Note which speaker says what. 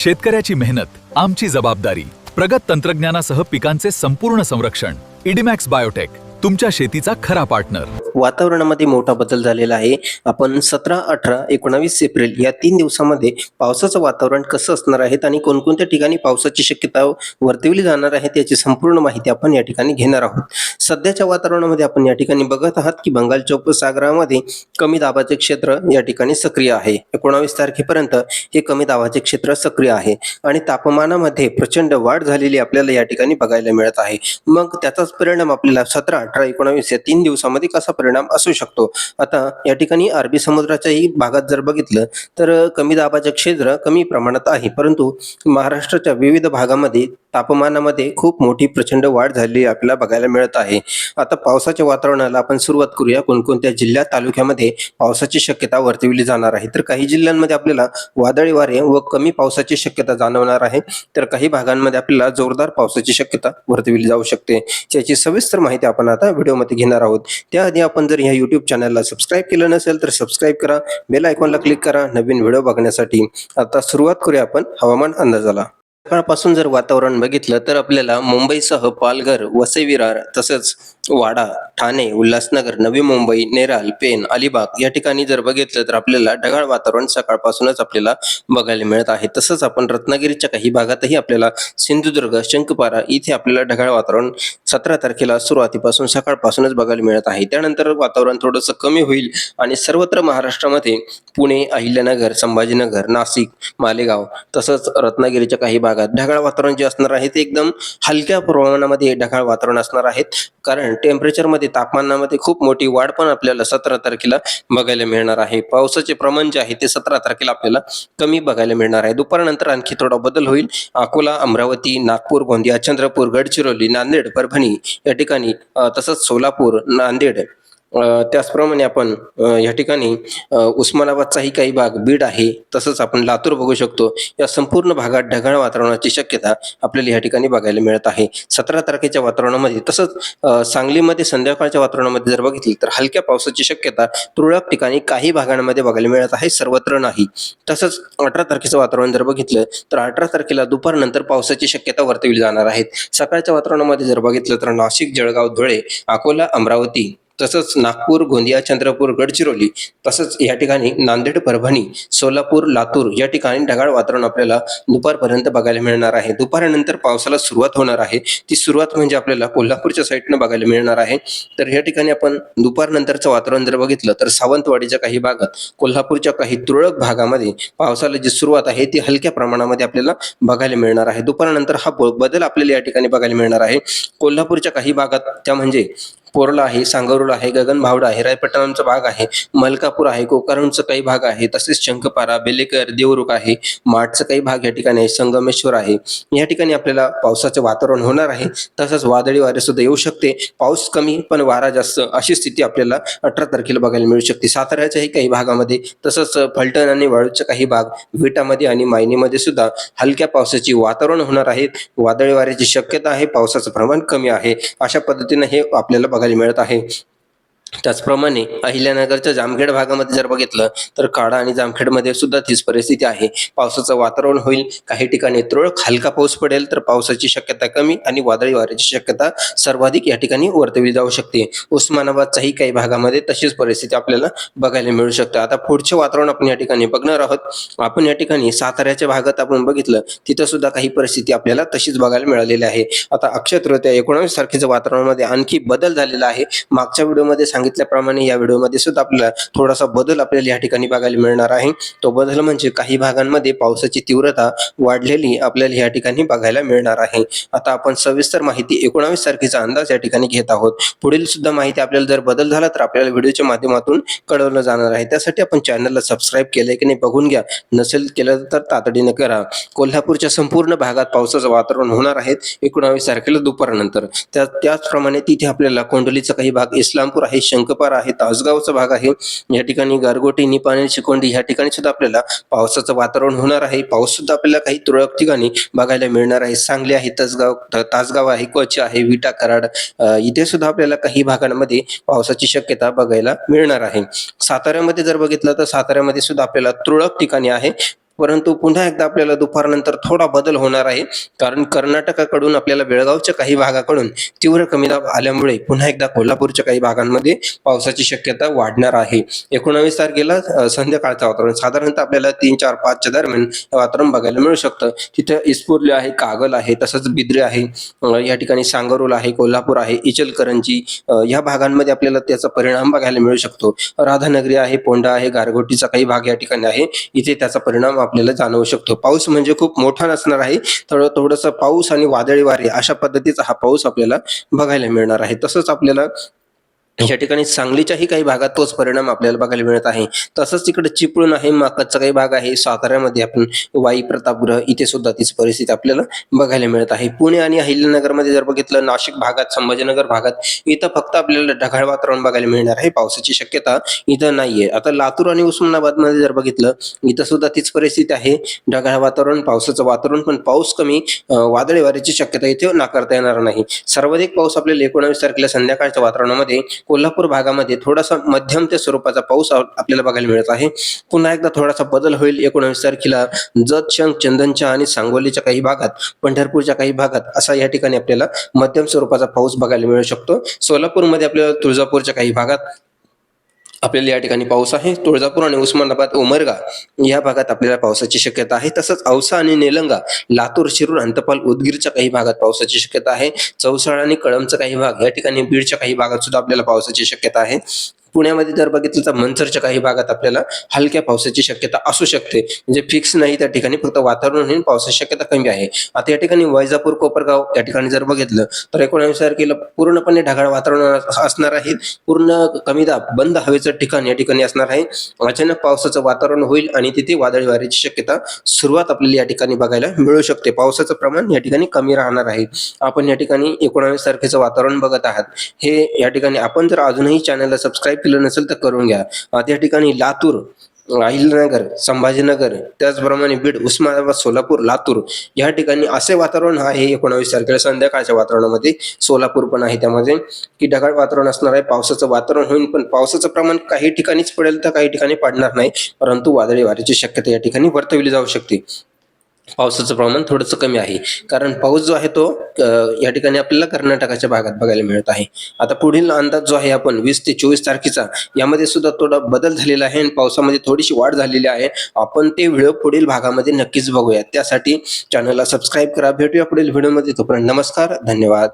Speaker 1: शेतकऱ्याची मेहनत आमची जबाबदारी. प्रगत तंत्रज्ञानासह पिकांचे संपूर्ण संरक्षण. इडीमॅक्स बायोटेक, तुमच्या शेतीचा खरा पार्टनर.
Speaker 2: वातावरणामध्ये मोठा बदल झालेला आहे. आपण 17, 18, 19 एप्रिल या 3 दिवसामध्ये पावसाचं वातावरण कसं असणार आहे आणि कोणकोणत्या ठिकाणी पावसाची शक्यता वर्तवली जाणार आहे त्याची संपूर्ण माहिती आपण या ठिकाणी घेणार आहोत. सध्याच्या वातावरणामध्ये आपण या ठिकाणी बघत आहात की बंगालच्या उपसागरामध्ये कमी दाबाचे क्षेत्र या ठिकाणी सक्रिय आहे. 19 तारखेपर्यंत हे कमी दाबाचे क्षेत्र सक्रिय आहे आणि तापमानामध्ये प्रचंड वाढ झालेली आपल्याला या ठिकाणी बघायला मिळत आहे. मग त्याचाच परिणाम आपल्याला 17, 18, 19 या 3 दिवसामध्ये कसा परिणाम असू शकतो. आता या ठिकाणी अरबी समुद्राच्याही भागात जर बघितलं तर कमी दाबाचे क्षेत्र कमी प्रमाणात आहे, परंतु महाराष्ट्राच्या विविध भागामध्ये तापमानामध्ये खूप मोठी प्रचंड वाढ झालेली आपल्याला बघायला मिळत आहे. आता पावसाच्या वातावरणाला आपण सुरुवात करूया. कोणकोणत्या जिल्ह्यात तालुक्यामध्ये पावसाची शक्यता वर्तवली जाणार आहे. तर काही जिल्ह्यांमध्ये आपल्याला वादळी वारे व कमी पावसाची शक्यता जाणवणार आहे, तर काही भागांमध्ये आपल्याला जोरदार पावसाची शक्यता वर्तवली जाऊ शकते. याची सविस्तर माहिती आपण आता व्हिडिओमध्ये घेणार आहोत. त्याआधी आपण जर या YouTube चॅनलला सबस्क्राईब केलं नसेल तर सबस्क्राईब करा, बेल आयकॉनला क्लिक करा नवीन व्हिडिओ बघण्यासाठी. आता सुरुवात करूया आपण हवामान अंदाजाला. सकाळपासून जर वातावरण बघितलं तर आपल्याला मुंबईसह पालघर, वसई विरार तसंच वाडा, ठाणे, उल्हासनगर, नवी मुंबई, नेराल, पेन, अलिबाग या ठिकाणी जर बघितलं तर आपल्याला ढगाळ वातावरण सकाळपासूनच आपल्याला बघायला मिळत आहे. तसंच आपण रत्नागिरीच्या काही भागातही आपल्याला सिंधुदुर्ग, शंकपारा इथे आपल्याला ढगाळ वातावरण 17 तारखेला सुरुवातीपासून सकाळपासूनच बघायला मिळत आहे. त्यानंतर वातावरण थोडंसं कमी होईल आणि सर्वत्र महाराष्ट्रामध्ये पुणे, अहिल्यानगर, संभाजीनगर, नाशिक, मालेगाव तसंच रत्नागिरीच्या काही भागात ढगाळ वातावरण जे असणार आहे ते एकदम हलक्या प्रमाणामध्ये ढगाळ वातावरण असणार आहे. कारण टेम्परेचरमध्ये तापमानामध्ये खूप मोठी वाढ पण आपल्याला 17 तारखेला बघायला मिळणार आहे. पावसाचे प्रमाण जे आहे ते 17 तारखेला आपल्याला कमी बघायला मिळणार आहे. दुपारनंतर आणखी थोडा बदल होईल. अकोला, अमरावती, नागपूर, गोंदिया, चंद्रपूर, गडचिरोली, नांदेड, परभणी या ठिकाणी तसंच सोलापूर, नांदेड त्याचप्रमाणे आपण या ठिकाणी उस्मानाबादचाही काही भाग, बीड आहे तसंच आपण लातूर बघू शकतो. या संपूर्ण भागात ढगाळ वातावरणाची शक्यता आपल्याला या ठिकाणी बघायला मिळत आहे 17 तारखेच्या वातावरणामध्ये. तसंच सांगलीमध्ये संध्याकाळच्या वातावरणामध्ये जर बघितली तर हलक्या पावसाची शक्यता तुरळक ठिकाणी काही भागांमध्ये बघायला मिळत आहे, सर्वत्र नाही. तसंच 18 तारखेचं वातावरण जर बघितलं तर 18 तारखेला दुपारनंतर पावसाची शक्यता वर्तवली जाणार आहे. सकाळच्या वातावरणामध्ये जर बघितलं तर नाशिक, जळगाव, धुळे, अकोला, अमरावती तसंच नागपूर, गोंदिया, चंद्रपूर, गडचिरोली तसंच या ठिकाणी नांदेड, परभणी, सोलापूर, लातूर या ठिकाणी ढगाळ वातावरण आपल्याला दुपारपर्यंत बघायला मिळणार आहे. दुपारनंतर पावसाला सुरुवात होणार आहे. ती सुरुवात म्हणजे आपल्याला कोल्हापूरच्या साईडनं बघायला मिळणार आहे. तर या ठिकाणी आपण दुपारनंतरचं वातावरण जर बघितलं तर सावंतवाडीच्या काही भागात, कोल्हापूरच्या काही तुरळक भागामध्ये पावसाला जी सुरुवात आहे ती हलक्या प्रमाणामध्ये आपल्याला बघायला मिळणार आहे. दुपारनंतर हा बदल आपल्याला या ठिकाणी बघायला मिळणार आहे. कोल्हापूरच्या काही भागात त्या म्हणजे पोर्ला आहे, सांगरुळ आहे, गगनबावडा आहे, रायपट्टणमचा भाग आहे, मलकापूर आहे, कोकारूनचा काही भाग आहे, तसेच शंकपारा, बेलेकर, देवरुख आहे, माठचा काही भाग या ठिकाणी आहे, संगमेश्वर आहे. या ठिकाणी आपल्याला पावसाचं वातावरण होणार आहे. तसंच वादळी वारे सुद्धा येऊ शकते. पाऊस कमी पण वारा जास्त अशी स्थिती आपल्याला 18 तारखेला बघायला मिळू शकते. साताऱ्याच्याही काही भागामध्ये तसंच फलटण आणि वाळूचे काही भाग, विटामध्ये आणि मायनीमध्ये सुद्धा हलक्या पावसाची वातावरण होणार आहे. वादळी वाऱ्याची शक्यता आहे, पावसाचं प्रमाण कमी आहे. अशा पद्धतीने हे आपल्याला बघायला मिळत आहे. त्याचप्रमाणे अहिल्यानगरच्या जामखेड भागामध्ये जर बघितलं तर काढा आणि जामखेडमध्ये सुद्धा तीच परिस्थिती आहे. पावसाचं वातावरण होईल. काही ठिकाणी तुरळक हलका पाऊस पडेल तर पावसाची शक्यता कमी आणि वादळी वाऱ्याची शक्यता सर्वाधिक या ठिकाणी वर्तवली जाऊ शकते. उस्मानाबादच्याही काही भागामध्ये तशीच परिस्थिती आपल्याला बघायला मिळू शकते. आता पुढचे वातावरण आपण या ठिकाणी बघणार आहोत. आपण या ठिकाणी साताऱ्याच्या भागात आपण बघितलं तिथं सुद्धा काही परिस्थिती आपल्याला तशीच बघायला मिळालेली आहे. आता अक्षय तृतीया 19 तारखेच्या वातावरणामध्ये आणखी बदल झालेला आहे. मागच्या व्हिडिओमध्ये सांगितल्याप्रमाणे या व्हिडिओमध्ये सुद्धा आपल्याला थोडासा बदल आपल्याला या ठिकाणी बघायला मिळणार आहे. तो बदल म्हणजे काही भागांमध्ये पावसाची तीव्रता वाढलेली आपल्याला या ठिकाणी बघायला मिळणार आहे. आता आपण सविस्तर माहिती 19 तारखेचा अंदाज या ठिकाणी घेत आहोत. पुढील सुद्धा माहिती आपल्याला जर बदल झाला तर आपल्याला व्हिडिओच्या माध्यमातून कळवलं जाणार आहे. त्यासाठी आपण चॅनलला सबस्क्राईब केलंय की नाही बघून घ्या. नसेल केलं तर तातडीने करा. कोल्हापूरच्या संपूर्ण भागात पावसाचं वातावरण होणार आहे 19 तारखेला दुपारनंतर. त्याचप्रमाणे तिथे आपल्याला कोंडलीचा काही भाग, इस्लामपूर आहे, शंकपारा आहे, तासगावचा भाग आहे, या ठिकाणी गारगोटी, निपाणी, चिकोंडी या ठिकाणी सुद्धा आपल्याला पावसाचं वातावरण होणार आहे. पाऊस सुद्धा आपल्याला काही तुरळक ठिकाणी बघायला मिळणार आहे. सांगली आहे, तासगाव आहे, कोची आहे, विटा, कराड इथे सुद्धा आपल्याला काही भागांमध्ये पावसाची शक्यता बघायला मिळणार आहे. साताऱ्यामध्ये जर बघितलं तर साताऱ्यामध्ये सुद्धा आपल्याला तुरळक ठिकाणी आहे परंतु पुन्हा एकदा आपल्याला दुपारनंतर थोडा बदल होणार आहे, कारण कर्नाटकाकडून आपल्याला बेळगावच्या काही भागाकडून तीव्र कमी दाब आल्यामुळे पुन्हा एकदा कोल्हापूरच्या काही भागांमध्ये पावसाची शक्यता वाढणार आहे. 19 तारखेला संध्याकाळचं वातावरण साधारणतः आपल्याला 3, 4, 5च्या दरम्यान हे वातावरण बघायला मिळू शकतं. तिथे इस्पूर्ली आहे, कागल आहे, तसंच बिद्री आहे, या ठिकाणी सांगरोल आहे, कोल्हापूर आहे, इचलकरंजी या भागांमध्ये आपल्याला त्याचा परिणाम बघायला मिळू शकतो. राधानगरी आहे, पोंढा आहे, गारगोटीचा काही भाग या ठिकाणी आहे, इथे त्याचा परिणाम आपल्याला जाणवू शकतो. पाऊस म्हणजे खूप मोठा नसणार आहे, थोडंसं पाऊस आणि वादळी वारे अशा पद्धतीचा हा पाऊस आपल्याला बघायला मिळणार आहे. तसंच आपल्याला या ठिकाणी सांगलीच्याही काही भागात तोच परिणाम आपल्याला बघायला मिळत आहे. तसंच तिकडे चिपळूण आहे, माकदचा काही भाग आहे, साताऱ्यामध्ये आपण वाई, प्रतापगृह इथे सुद्धा तीच परिस्थिती आपल्याला बघायला मिळत आहे. पुणे आणि अहिल्यानगरमध्ये जर बघितलं, नाशिक भागात, संभाजीनगर भागात इथं फक्त आपल्याला ढगाळ वातावरण बघायला मिळणार आहे, पावसाची शक्यता इथं नाहीये. आता लातूर आणि उस्मानाबादमध्ये जर बघितलं, इथं सुद्धा तीच परिस्थिती आहे, ढगाळ वातावरण, पावसाचं वातावरण, पण पाऊस कमी, वादळी वाऱ्याची शक्यता इथे नाकारता येणार नाही. सर्वाधिक पाऊस आपल्याला 19 तारखेला संध्याकाळच्या वातावरणामध्ये कोल्हापूर भागामध्ये थोडासा मध्यम ते स्वरूपाचा पाऊस आपल्याला बघायला मिळत आहे. पुन्हा एकदा थोडासा बदल होईल 19 तारखेला जत, शंख, चंदनच्या आणि सांगोलीच्या काही भागात, पंढरपूरच्या काही भागात असा या ठिकाणी आपल्याला मध्यम स्वरूपाचा पाऊस बघायला मिळू शकतो. सोलापूरमध्ये आपल्याला तुळजापूरच्या काही भागात आपल्याला या ठिकाणी पाऊस आहे. तुळजापूर आणि उस्मानाबाद, उमरगा या भागात आपल्याला पावसाची शक्यता आहे. तसंच औसा आणि निलंगा, लातूर, शिरूर, अंतपाल, उदगीरच्या काही भागात पावसाची शक्यता आहे. चौसाळा आणि कळंबचा काही भाग, या ठिकाणी बीडच्या काही भागात सुद्धा आपल्याला पावसाची शक्यता आहे. पुण्यामध्ये जर बघितलं तर मंचरच्या काही भागात आपल्याला हलक्या पावसाची शक्यता असू शकते, म्हणजे फिक्स नाही त्या ठिकाणी, फक्त वातावरण होईल, पावसाची शक्यता कमी आहे. आता या ठिकाणी वैजापूर, कोपरगाव या ठिकाणी जर बघितलं तर 19 तारखेला पूर्णपणे ढगाळ वातावरण असणार आहे. पूर्ण कमी दाब, बंद हवेचं ठिकाण या ठिकाणी असणार आहे. अचानक पावसाचं वातावरण होईल आणि तिथे वादळी वाऱ्याची शक्यता सुरुवात आपल्याला या ठिकाणी बघायला मिळू शकते. पावसाचं प्रमाण या ठिकाणी कमी राहणार आहे. आपण या ठिकाणी 19 तारखेचं वातावरण बघत आहात. हे या ठिकाणी आपण जर अजूनही चॅनलला सबस्क्राईब केलं नसेल तर करून घ्या. त्या ठिकाणी लातूर, अहिल्यानगर, संभाजीनगर, त्याचप्रमाणे बीड, उस्मानाबाद, सोलापूर, लातूर या ठिकाणी असे वातावरण आहे 19 तारखेला संध्याकाळच्या वातावरणामध्ये. सोलापूर पण आहे त्यामध्ये, की ढगाळ वातावरण असणार आहे, पावसाचं वातावरण होईल, पण पावसाचं प्रमाण काही ठिकाणीच पडेल तर काही ठिकाणी पडणार नाही, परंतु वादळी वाऱ्याची शक्यता या ठिकाणी वर्तवली जाऊ शकते. पावसाचं प्रमाण थोडंसं कमी आहे, कारण पाऊस जो आहे तो या ठिकाणी आपल्याला कर्नाटकाच्या भागात बघायला मिळत आहे. आता पुढील अंदाज जो आहे आपण 20 ते 24 तारखेचा, यामध्ये सुद्धा थोडा बदल झालेला आहे आणि पावसामध्ये थोडीशी वाढ झालेली आहे. आपण ते व्हिडिओ पुढील भागामध्ये नक्कीच बघूया. त्यासाठी चॅनलला सबस्क्राईब करा. भेटूया पुढील व्हिडिओमध्ये. तोपर्यंत नमस्कार, धन्यवाद.